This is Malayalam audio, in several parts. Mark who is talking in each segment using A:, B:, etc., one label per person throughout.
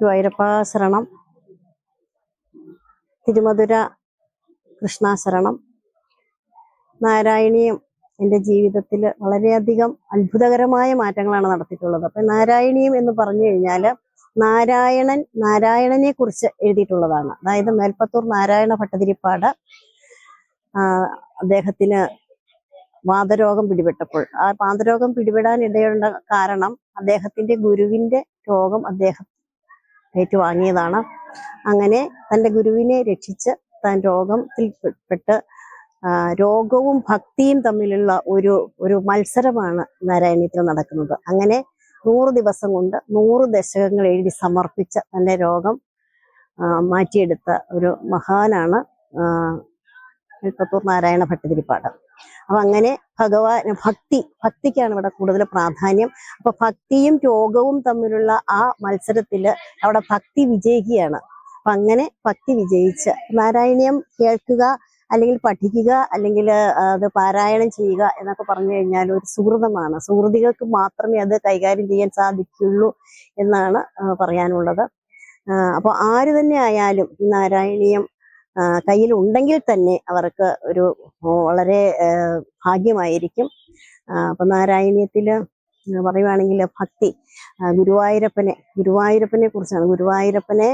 A: ഗുരുവായൂരപ്പ ശരണം, തിരുമധുര കൃഷ്ണാശരണം. നാരായണീയം എൻ്റെ ജീവിതത്തിൽ വളരെയധികം അത്ഭുതകരമായ മാറ്റങ്ങളാണ് നടത്തിയിട്ടുള്ളത്. അപ്പം നാരായണീയം എന്ന് പറഞ്ഞു കഴിഞ്ഞാൽ നാരായണനെ കുറിച്ച് എഴുതിയിട്ടുള്ളതാണ്. അതായത് മേൽപ്പത്തൂർ നാരായണ ഭട്ടതിരിപ്പാട് അദ്ദേഹത്തിന് വാതരോഗം പിടിപെട്ടപ്പോൾ, ആ വാതരോഗം പിടിപെടാൻ ഇടയുള്ള കാരണം അദ്ദേഹത്തിന്റെ ഗുരുവിന്റെ രോഗം അദ്ദേഹം ഏറ്റുവാങ്ങിയതാണ്. അങ്ങനെ തൻ്റെ ഗുരുവിനെ രക്ഷിച്ച് താൻ രോഗത്തിൽ പെട്ട് രോഗവും ഭക്തിയും തമ്മിലുള്ള ഒരു മത്സരമാണ് നാരായണീയത്തിൽ നടക്കുന്നത്. അങ്ങനെ 100 ദിവസം കൊണ്ട് 100 ദശകങ്ങൾ എഴുതി സമർപ്പിച്ച തൻ്റെ രോഗം മാറ്റിയെടുത്ത ഒരു മഹാനാണ് മേൽപ്പത്തൂർ നാരായണ ഭട്ടതിരിപ്പാട്. അപ്പൊ അങ്ങനെ ഭക്തിക്കാണ് ഇവിടെ കൂടുതൽ പ്രാധാന്യം. അപ്പൊ ഭക്തിയും രോഗവും തമ്മിലുള്ള ആ മത്സരത്തില് അവിടെ ഭക്തി വിജയിക്കുകയാണ്. അപ്പൊ അങ്ങനെ ഭക്തി വിജയിച്ച് നാരായണീയം കേൾക്കുക, അല്ലെങ്കിൽ പഠിക്കുക, അല്ലെങ്കിൽ അത് പാരായണം ചെയ്യുക എന്നൊക്കെ പറഞ്ഞു കഴിഞ്ഞാൽ ഒരു സുഹൃതമാണ്. സുഹൃതികൾക്ക് മാത്രമേ അത് കൈകാര്യം ചെയ്യാൻ സാധിക്കുള്ളൂ എന്നാണ് പറയാനുള്ളത്. അപ്പോൾ ആര് തന്നെ ആയാലും ഈ നാരായണീയം കയ്യിൽ ഉണ്ടെങ്കിൽ തന്നെ അവർക്ക് ഒരു വളരെ ഭാഗ്യമായിരിക്കും. അപ്പൊ നാരായണീയത്തില് പറയുവാണെങ്കിൽ ഭക്തി ഗുരുവായൂരപ്പനെ കുറിച്ചാണ്. ഗുരുവായൂരപ്പനെ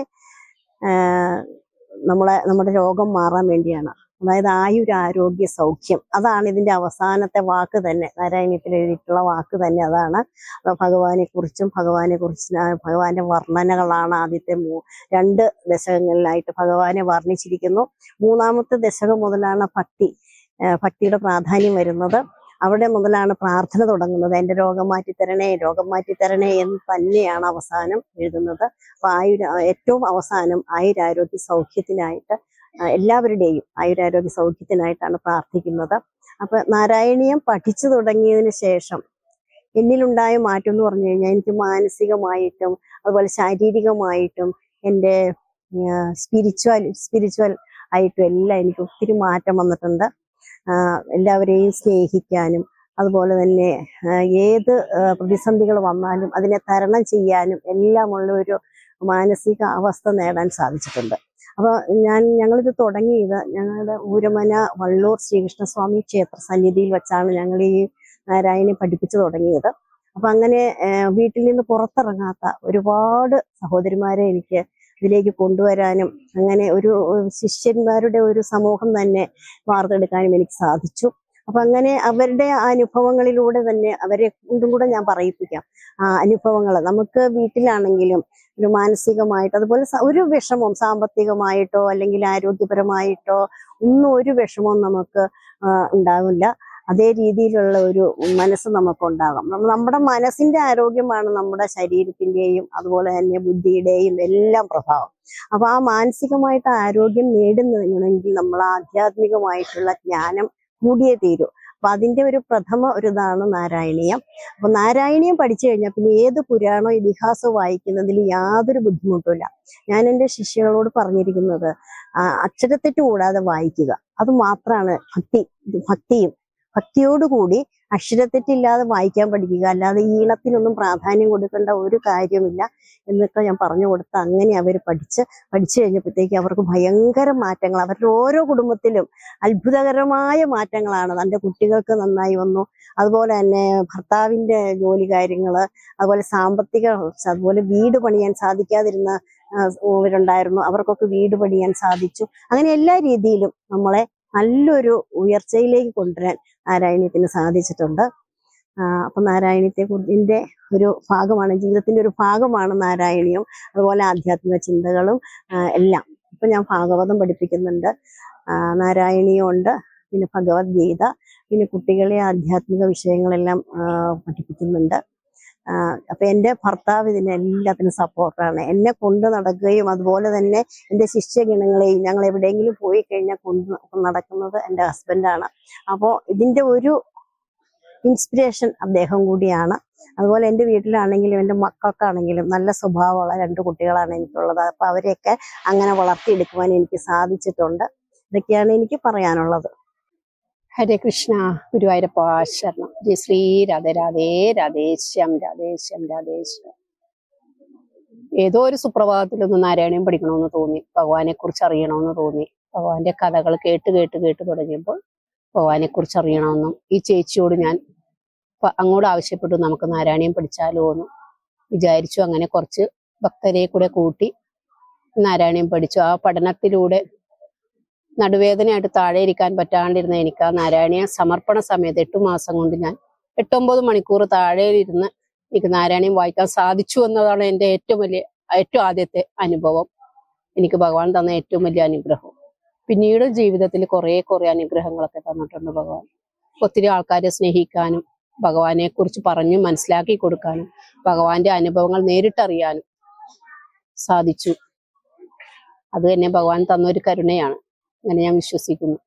A: നമ്മുടെ രോഗം മാറാൻ വേണ്ടിയാണ്. അതായത് ആയുരാരോഗ്യ സൗഖ്യം, അതാണ് ഇതിന്റെ അവസാനത്തെ വാക്ക് തന്നെ. നാരായണീയത്തിൽ എഴുതിയിട്ടുള്ള വാക്ക് തന്നെ അതാണ്. ഭഗവാനെ കുറിച്ച് ഭഗവാന്റെ വർണ്ണനകളാണ് ആദ്യത്തെ 2 ദശകങ്ങളിലായിട്ട് ഭഗവാനെ വർണ്ണിച്ചിരിക്കുന്നു. 3-ാമത്തെ ദശകം മുതലാണ് ഭക്തിയുടെ പ്രാധാന്യം വരുന്നത്. അവിടെ മുതലാണ് പ്രാർത്ഥന തുടങ്ങുന്നത്. എൻ്റെ രോഗം മാറ്റിത്തരണേ എന്ന് തന്നെയാണ് അവസാനം എഴുതുന്നത്. അപ്പൊ ഏറ്റവും അവസാനം ആയുരാരോഗ്യ സൗഖ്യത്തിനായിട്ട്, എല്ലാവരുടെയും ആയുരാരോഗ്യ സൗഖ്യത്തിനായിട്ടാണ് പ്രാർത്ഥിക്കുന്നത്. അപ്പൊ നാരായണീയം പഠിച്ചു തുടങ്ങിയതിന് ശേഷം എന്നിലുണ്ടായ മാറ്റം എന്ന് പറഞ്ഞു കഴിഞ്ഞാൽ എനിക്ക് മാനസികമായിട്ടും അതുപോലെ ശാരീരികമായിട്ടും എൻ്റെ സ്പിരിച്വൽ ആയിട്ടും എല്ലാം എനിക്ക് ഒത്തിരി മാറ്റം വന്നിട്ടുണ്ട്. എല്ലാവരെയും സ്നേഹിക്കാനും അതുപോലെ തന്നെ ഏത് പ്രതിസന്ധികൾ വന്നാലും അതിനെ തരണം ചെയ്യാനും എല്ലാമുള്ള ഒരു മാനസിക അവസ്ഥ നേടാൻ സാധിച്ചിട്ടുണ്ട്. അപ്പോൾ ഞങ്ങളിത് തുടങ്ങിയത് ഞങ്ങളുടെ ഊരമന വള്ളൂർ ശ്രീകൃഷ്ണസ്വാമി ക്ഷേത്ര സന്നിധിയിൽ വെച്ചാണ് ഞങ്ങൾ ഈ നാരായണനെ പഠിപ്പിച്ചു തുടങ്ങിയത്. അപ്പൊ അങ്ങനെ വീട്ടിൽ നിന്ന് പുറത്തിറങ്ങാത്ത ഒരുപാട് സഹോദരിമാരെ എനിക്ക് ഇതിലേക്ക് കൊണ്ടുവരാനും അങ്ങനെ ഒരു ശിഷ്യന്മാരുടെ ഒരു സമൂഹം തന്നെ വാർത്തെടുക്കാനും എനിക്ക് സാധിച്ചു. അപ്പൊ അങ്ങനെ അവരുടെ അനുഭവങ്ങളിലൂടെ തന്നെ അവരെ കൊണ്ടും കൂടെ ഞാൻ പറയിപ്പിക്കാം. അനുഭവങ്ങൾ നമുക്ക് വീട്ടിലാണെങ്കിലും ഒരു മാനസികമായിട്ട് അതുപോലെ ഒരു വിഷമവും സാമ്പത്തികമായിട്ടോ അല്ലെങ്കിൽ ആരോഗ്യപരമായിട്ടോ ഒരു വിഷമവും നമുക്ക് ഉണ്ടാവില്ല. അതേ രീതിയിലുള്ള ഒരു മനസ്സ് നമുക്കുണ്ടാകും. നമ്മുടെ മനസ്സിന്റെ ആരോഗ്യമാണ് നമ്മുടെ ശരീരത്തിന്റെയും അതുപോലെ തന്നെ ബുദ്ധിയുടെയും എല്ലാം പ്രഭാവം. അപ്പൊ ആ മാനസികമായിട്ട് ആരോഗ്യം നേടുന്നതിനെങ്കിൽ നമ്മൾ ആധ്യാത്മികമായിട്ടുള്ള ജ്ഞാനം കൂടിയേ തീരൂ. അപ്പൊ അതിന്റെ ഒരു ഇതാണ് നാരായണീയം. അപ്പൊ നാരായണീയം പഠിച്ചു കഴിഞ്ഞാൽ പിന്നെ ഏത് പുരാണോ ഇതിഹാസമോ വായിക്കുന്നതിൽ യാതൊരു ബുദ്ധിമുട്ടുമില്ല. ഞാൻ എൻ്റെ ശിഷ്യകളോട് പറഞ്ഞിരിക്കുന്നത് അക്ഷരത്തെറ്റ് കൂടാതെ വായിക്കുക, അത് മാത്രമാണ് ഭക്തിയോടുകൂടി അക്ഷരത്തെറ്റില്ലാതെ വായിക്കാൻ പഠിക്കുക. അല്ലാതെ ഈണത്തിനൊന്നും പ്രാധാന്യം കൊടുക്കേണ്ട ഒരു കാര്യമില്ല എന്നൊക്കെ ഞാൻ പറഞ്ഞു കൊടുത്ത് അങ്ങനെ അവർ പഠിച്ചു കഴിഞ്ഞപ്പോഴത്തേക്ക് അവർക്ക് ഭയങ്കര മാറ്റങ്ങൾ, അവരുടെ ഓരോ കുടുംബത്തിലും അത്ഭുതകരമായ മാറ്റങ്ങളാണ്. തൻ്റെ കുട്ടികൾക്ക് നന്നായി വന്നു, അതുപോലെ തന്നെ ഭർത്താവിൻ്റെ ജോലി കാര്യങ്ങള്, അതുപോലെ അതുപോലെ വീട് പണിയാൻ സാധിക്കാതിരുന്നവരുണ്ടായിരുന്നു, അവർക്കൊക്കെ വീട് പണിയാൻ സാധിച്ചു. അങ്ങനെ എല്ലാ രീതിയിലും നമ്മളെ നല്ലൊരു ഉയർച്ചയിലേക്ക് കൊണ്ടുവരാൻ നാരായണീയത്തിന് സാധിച്ചിട്ടുണ്ട്. അപ്പൊ നാരായണീയത്തിന്റെ ഒരു ഭാഗമാണ്, ജീവിതത്തിന്റെ ഒരു ഭാഗമാണ് നാരായണീയം. അതുപോലെ ആധ്യാത്മിക ചിന്തകളും എല്ലാം. ഇപ്പൊ ഞാൻ ഭാഗവതം പഠിപ്പിക്കുന്നുണ്ട്, നാരായണീയം ഉണ്ട്, പിന്നെ ഭഗവത്ഗീത, പിന്നെ കുട്ടികളെ ആധ്യാത്മിക വിഷയങ്ങളെല്ലാം പഠിപ്പിക്കുന്നുണ്ട്. അപ്പൊ എൻ്റെ ഭർത്താവ് ഇതിനെല്ലാത്തിനും സപ്പോർട്ടാണ്. എന്നെ കൊണ്ട് നടക്കുകയും അതുപോലെ തന്നെ എൻ്റെ ശിഷ്യഗണങ്ങളെയും ഞങ്ങൾ എവിടെയെങ്കിലും പോയി കഴിഞ്ഞാൽ കൊണ്ട് നടക്കുന്നത് എൻ്റെ ഹസ്ബൻഡാണ്. അപ്പോൾ ഇതിൻ്റെ ഒരു ഇൻസ്പിറേഷൻ അദ്ദേഹം കൂടിയാണ്. അതുപോലെ എൻ്റെ വീട്ടിലാണെങ്കിലും എൻ്റെ മക്കൾക്കാണെങ്കിലും നല്ല സ്വഭാവമുള്ള 2 കുട്ടികളാണ് എനിക്കുള്ളത്. അപ്പൊ അവരെയൊക്കെ അങ്ങനെ വളർത്തിയെടുക്കുവാൻ എനിക്ക് സാധിച്ചിട്ടുണ്ട്. ഇതൊക്കെയാണ് എനിക്ക് പറയാനുള്ളത്.
B: ഹരേ കൃഷ്ണ. ഗുരുവായൂരപ്പ ശരണം. ജയ ശ്രീ രാധേ രാധേ രാധേശ്യാം രാധേശ്യാം രാധേശ്യാം. ഏതോ ഒരു സുപ്രഭാതത്തിലൊന്ന് നാരായണീയം പഠിക്കണമെന്ന് തോന്നി, ഭഗവാനെ കുറിച്ച് അറിയണമെന്ന് തോന്നി. ഭഗവാന്റെ കഥകൾ കേട്ട് കേട്ട് കേട്ട് തുടങ്ങിയപ്പോൾ ഭഗവാനെ കുറിച്ച് അറിയണമെന്നും ഈ ചേച്ചിയോട് ഞാൻ അങ്ങോട്ട് ആവശ്യപ്പെട്ടു, നമുക്ക് നാരായണീയം പഠിച്ചാലോ എന്ന് വിചാരിച്ചു. അങ്ങനെ കുറച്ച് ഭക്തരെ കൂടെ കൂട്ടി നാരായണീയം പഠിച്ചു. ആ പഠനത്തിലൂടെ നടുവേദനയായിട്ട് താഴെ ഇരിക്കാൻ പറ്റാണ്ടിരുന്ന എനിക്ക് ആ നാരായണീയ സമർപ്പണ സമയത്ത് 8 മാസം കൊണ്ട് ഞാൻ 8-9 മണിക്കൂർ താഴെ ഇരുന്ന് എനിക്ക് നാരായണീയം വായിക്കാൻ സാധിച്ചു എന്നതാണ് എൻ്റെ ഏറ്റവും ആദ്യത്തെ അനുഭവം. എനിക്ക് ഭഗവാൻ തന്ന ഏറ്റവും വലിയ അനുഗ്രഹം. പിന്നീട് ജീവിതത്തിൽ കുറെ അനുഗ്രഹങ്ങളൊക്കെ തന്നിട്ടുണ്ട് ഭഗവാൻ. ഒത്തിരി ആൾക്കാരെ സ്നേഹിക്കാനും ഭഗവാനെ കുറിച്ച് പറഞ്ഞു മനസ്സിലാക്കി കൊടുക്കാനും ഭഗവാന്റെ അനുഭവങ്ങൾ നേരിട്ടറിയാനും സാധിച്ചു. അത് തന്നെ ഭഗവാൻ തന്നൊരു കരുണയാണ്, അങ്ങനെ ഞാൻ വിശ്വസിക്കുന്നു.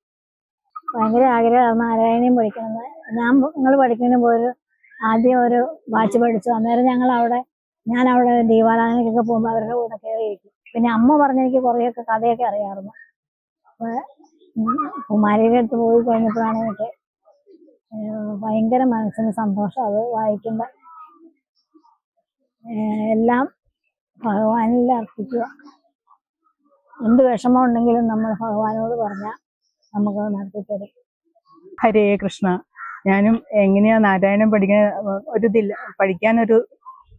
C: ഭയങ്കര ആഗ്രഹമാണ് നാരായണീയം പഠിക്കണമെന്ന്. ഞങ്ങൾ പഠിക്കുന്നതിന് പോയി ആദ്യം ഒരു ബാച്ച് പഠിച്ചു. അന്നേരം ഞാൻ അവിടെ ദീപാരാധനക്കൊക്കെ പോകുമ്പോൾ അവരുടെ കൂടെ കയറിയിരിക്കും. പിന്നെ അമ്മ പറഞ്ഞെനിക്ക് കുറേയൊക്കെ കഥയൊക്കെ അറിയാമായിരുന്നു. കുമാരിയുടെ അടുത്ത് പോയി കഴിഞ്ഞപ്പോഴാണ് എനിക്ക് ഭയങ്കര മനസ്സിന് സന്തോഷം. അത് വായിക്കുമ്പോൾ എല്ലാം ഭഗവാനിൽ അർപ്പിക്കുക. എന്ത് വിഷമം ഉണ്ടെങ്കിലും നമ്മൾ ഭഗവാനോട് പറഞ്ഞാൽ നമുക്ക് നടത്തിത്തരും.
D: ഹരേ കൃഷ്ണ. ഞാനും എങ്ങനെയാ നാരായണം പഠിക്കാനൊരു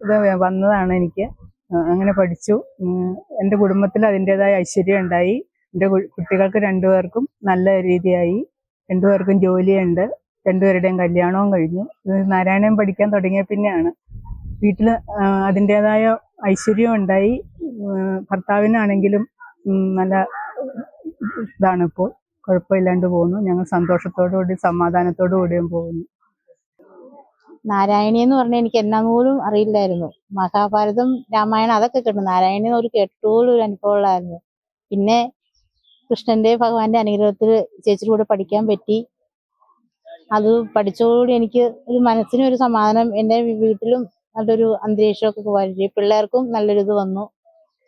D: ഇത് വന്നതാണ് എനിക്ക്. അങ്ങനെ പഠിച്ചു. എൻ്റെ കുടുംബത്തിൽ അതിൻ്റെതായ ഐശ്വര്യം ഉണ്ടായി. എൻ്റെ കുട്ടികൾക്ക് 2 പേർക്കും നല്ല രീതിയായി. 2 പേർക്കും ജോലിയുണ്ട്. 2 പേരുടെയും കല്യാണവും കഴിഞ്ഞു. നാരായണം പഠിക്കാൻ തുടങ്ങിയ പിന്നെയാണ് വീട്ടിൽ അതിൻ്റെതായ ഐശ്വര്യം ഉണ്ടായി. ഭർത്താവിനാണെങ്കിലും നല്ല ഇതാണ്. ഇപ്പോൾ കുഴപ്പമില്ലാണ്ട് പോകുന്നു. ഞങ്ങൾ സന്തോഷത്തോടുകൂടി സമാധാനത്തോടു കൂടിയും പോകുന്നു.
E: നാരായണി എന്ന് പറഞ്ഞാൽ എനിക്ക് എന്നാ പോലും അറിയില്ലായിരുന്നു. മഹാഭാരതം രാമായണം അതൊക്കെ കേട്ടു. നാരായണി ഒരു കേട്ടോളം ഒരു അനുഭവമുള്ളായിരുന്നു. പിന്നെ കൃഷ്ണന്റെ ഭഗവാന്റെ അനുഗ്രഹത്തിൽ ചേച്ചിയുടെ കൂടെ പഠിക്കാൻ പറ്റി. അത് പഠിച്ചതോടുകൂടി എനിക്ക് ഒരു മനസ്സിനും ഒരു സമാധാനം, എൻ്റെ വീട്ടിലും നല്ലൊരു അന്തരീക്ഷമൊക്കെ വരി, പിള്ളേർക്കും നല്ലൊരു ഇത് വന്നു.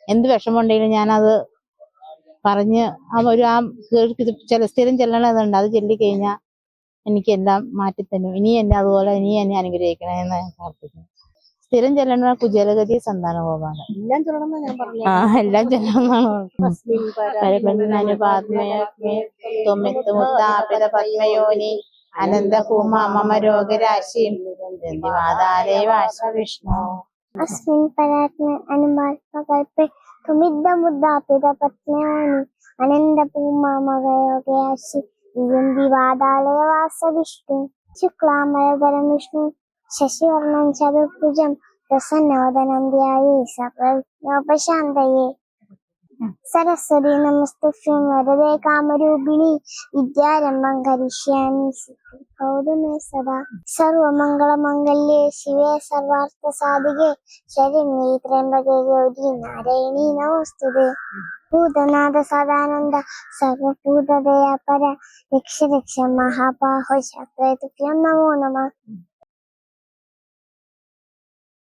E: എന്ത് വിഷമമുണ്ടെങ്കിലും ഞാനത് പറഞ്ഞ് സ്ഥിരം ചെല്ലണതുണ്ട്. അത് ചൊല്ലിക്കഴിഞ്ഞാൽ എനിക്ക് എല്ലാം മാറ്റിത്തന്നു. ഇനി എന്നെ അനുഗ്രഹിക്കണമെന്ന് ഞാൻ പ്രാർത്ഥിക്കുന്നു. സ്ഥിരം ചെല്ലണ കുചേലഗതി സന്താനഗോപാലം എല്ലാം ചെല്ലണമെന്നാണ്. പത്മയോനി അനന്തകൂമ രോഗരാശി വിഷ്ണു
F: अस्मिन् परात्मे अनुमात्मकल्पे तुमिद्धमुद्दापितपत्न्योनि अनन्दपूमामगयोगयासि विवादालय वासविष्णु शुक्लाम्बरधरं विष्णु शशिवर्णं चतुर्भुजं प्रसन्नवदनं ध्याये सकलविघ्नोपशान्तये। सरस्वती नमस्तुभ्यं वरदे कामरूपिणि विद्यारम्भं करिष्यामि सिद्धिर्भवतु मे सदा। सर्वमङ्गलमङ्गल्ये शिवे सर्वार्थसाधिके शरण्ये त्र्यम्बके गौरी नारायणी नमोस्तुते। भूतनाथ सदानन्द सर्वभूतदयापर रक्ष रक्ष महाबाहो शास्त्रे तुभ्यं नमो नमः।